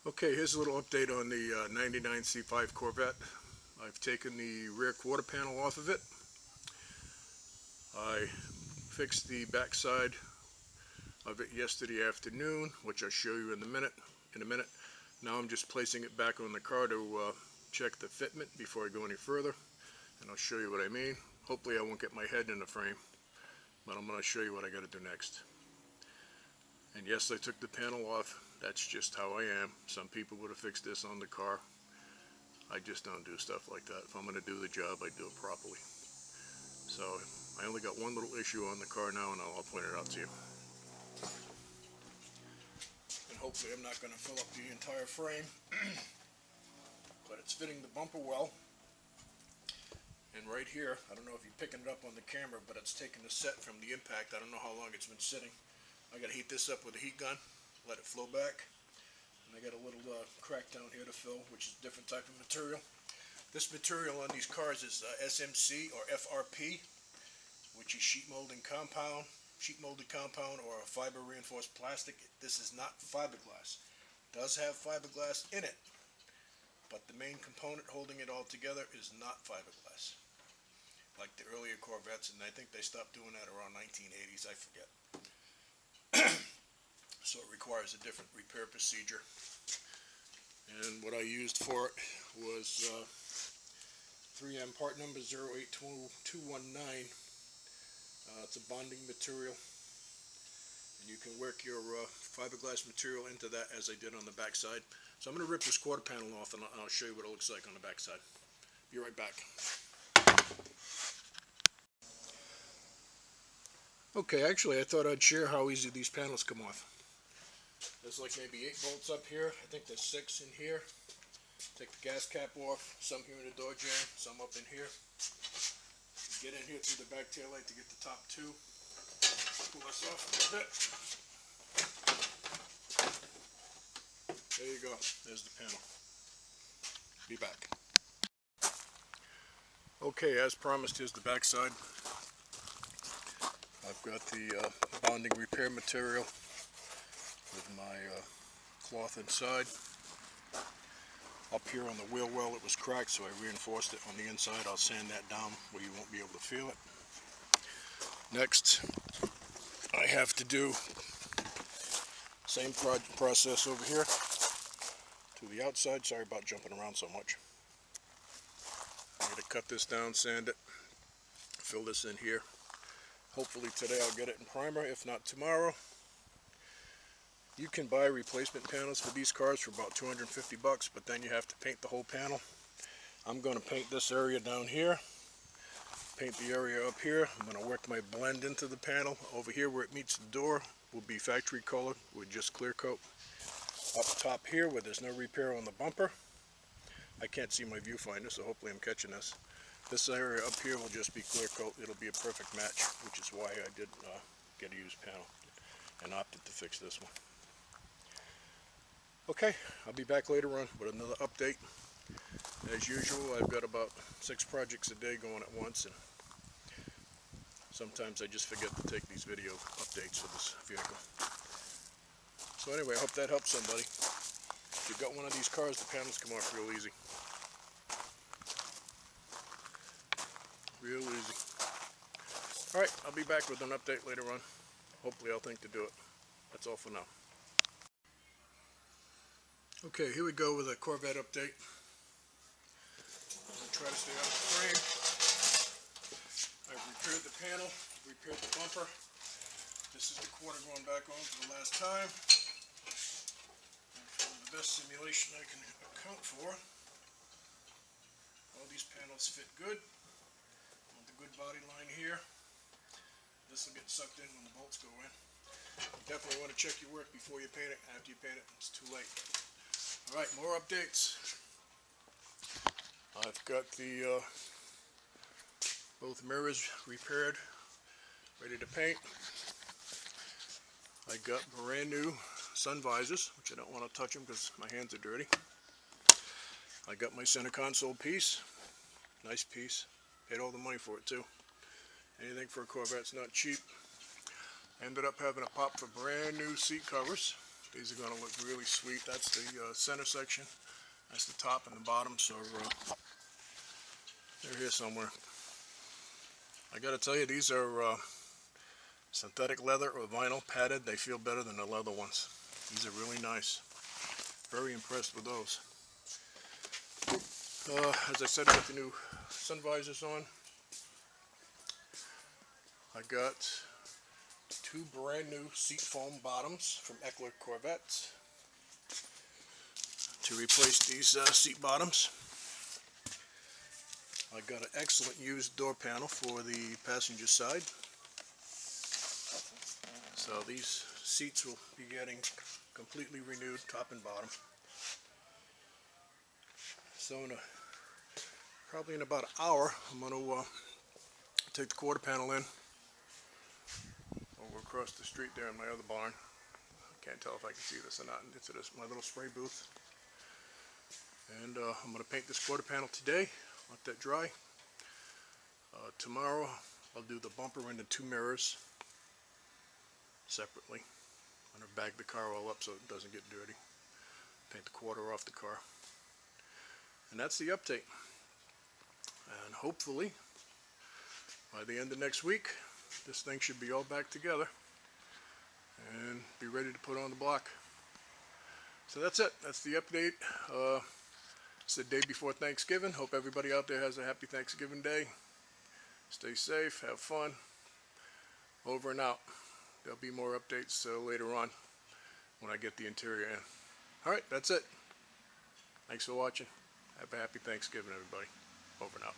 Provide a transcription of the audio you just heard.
Okay, here's a little update on the 99 C5 Corvette. I've taken the rear quarter panel off of it. I fixed the back side of it yesterday afternoon, which I'll show you in a minute. Now I'm just placing it back on the car to check the fitment before I go any further, and I'll show you what I mean. Hopefully I won't get my head in the frame, but I'm going to show you what I got to do next. And yes, I took the panel off. That's just how I am. Some people would have fixed this on the car. I just don't do stuff like that. If I'm going to do the job, I do it properly. So I only got one little issue on the car now, and I'll point it out to you. And hopefully I'm not going to fill up the entire frame, but it's fitting the bumper well. And right here, I don't know if you're picking it up on the camera, but it's taken the set from the impact. I don't know how long it's been sitting. I got to heat this up with a heat gun, let it flow back. And I got a little crack down here to fill, which is a different type of material. This material on these cars is SMC or FRP, which is sheet molded compound or a fiber reinforced plastic. This is not fiberglass. It does have fiberglass in it, but the main component holding it all together is not fiberglass, like the earlier Corvettes, and I think they stopped doing that around 1980s, I forget. So it requires a different repair procedure. And what I used for it was 3M part number 082219. It's a bonding material, and you can work your fiberglass material into that as I did on the back side. So I'm going to rip this quarter panel off, and I'll show you what it looks like on the back side. Be right back. Okay, actually I thought I'd share how easy these panels come off. There's like maybe 8 bolts up here. I think there's 6 in here. Take the gas cap off, some here in the door jamb, some up in here. Get in here through the back tail light to get the top 2. Pull this off a little bit. There you go. There's the panel. Be back. Okay, as promised, here's the back side. I've got the bonding repair material with my cloth inside. Up here on the wheel well it was cracked, so I reinforced it on the inside. I'll sand that down where you won't be able to feel it. Next, I have to do same process over here to the outside. Sorry about jumping around so much. I'm going to cut this down, sand it, fill this in here. Hopefully today I'll get it in primer, if not tomorrow. You can buy replacement panels for these cars for about 250 bucks, but then you have to paint the whole panel. I'm going to paint this area down here, paint the area up here. I'm going to work my blend into the panel. Over here where it meets the door will be factory color with just clear coat. Up top here where there's no repair on the bumper, I can't see my viewfinder, so hopefully I'm catching this. This area up here will just be clear coat. It'll be a perfect match, which is why I did get a used panel and opted to fix this one. Okay, I'll be back later on with another update. As usual, I've got about 6 projects a day going at once, and sometimes I just forget to take these video updates for this vehicle. So anyway, I hope that helps somebody. If you've got one of these cars, the panels come off real easy. Real easy. Alright, I'll be back with an update later on. Hopefully I'll think to do it. That's all for now. Okay, here we go with a Corvette update. I'm going to try to stay out of the frame. I've repaired the panel, repaired the bumper. This is the quarter going back on for the last time. And for the best simulation I can account for, all these panels fit good. Good body line here. This will get sucked in when the bolts go in. You definitely want to check your work before you paint it. After you paint it, it's too late. Alright, more updates. I've got the both mirrors repaired, ready to paint. I got brand new sun visors, which I don't want to touch them because my hands are dirty. I got my center console piece. Nice piece. Paid all the money for it too. Anything for a Corvette's not cheap. Ended up having a pop for brand new seat covers. These are going to look really sweet. That's the center section. That's the top and the bottom, so they're here somewhere. I got to tell you, these are synthetic leather or vinyl padded. They feel better than the leather ones. These are really nice. Very impressed with those. As I said, with the new sun visors on, I got 2 brand new seat foam bottoms from Eckler Corvette to replace these seat bottoms. I got an excellent used door panel for the passenger side. So these seats will be getting completely renewed, top and bottom. So probably in about an hour, I'm going to take the quarter panel in over across the street there in my other barn. I can't tell if I can see this or not. Into my little spray booth. And I'm going to paint this quarter panel today, let that dry. Tomorrow I'll do the bumper and the 2 mirrors separately. I'm going to bag the car all up so it doesn't get dirty. Paint the quarter off the car. And that's the update. And hopefully by the end of next week this thing should be all back together and be ready to put on the block. So that's it. That's the update. It's the day before Thanksgiving. Hope everybody out there has a happy Thanksgiving day. Stay safe, have fun. Over and out. There'll be more updates later on when I get the interior in. Alright, that's it. Thanks for watching. Have a happy Thanksgiving, everybody. Over and out.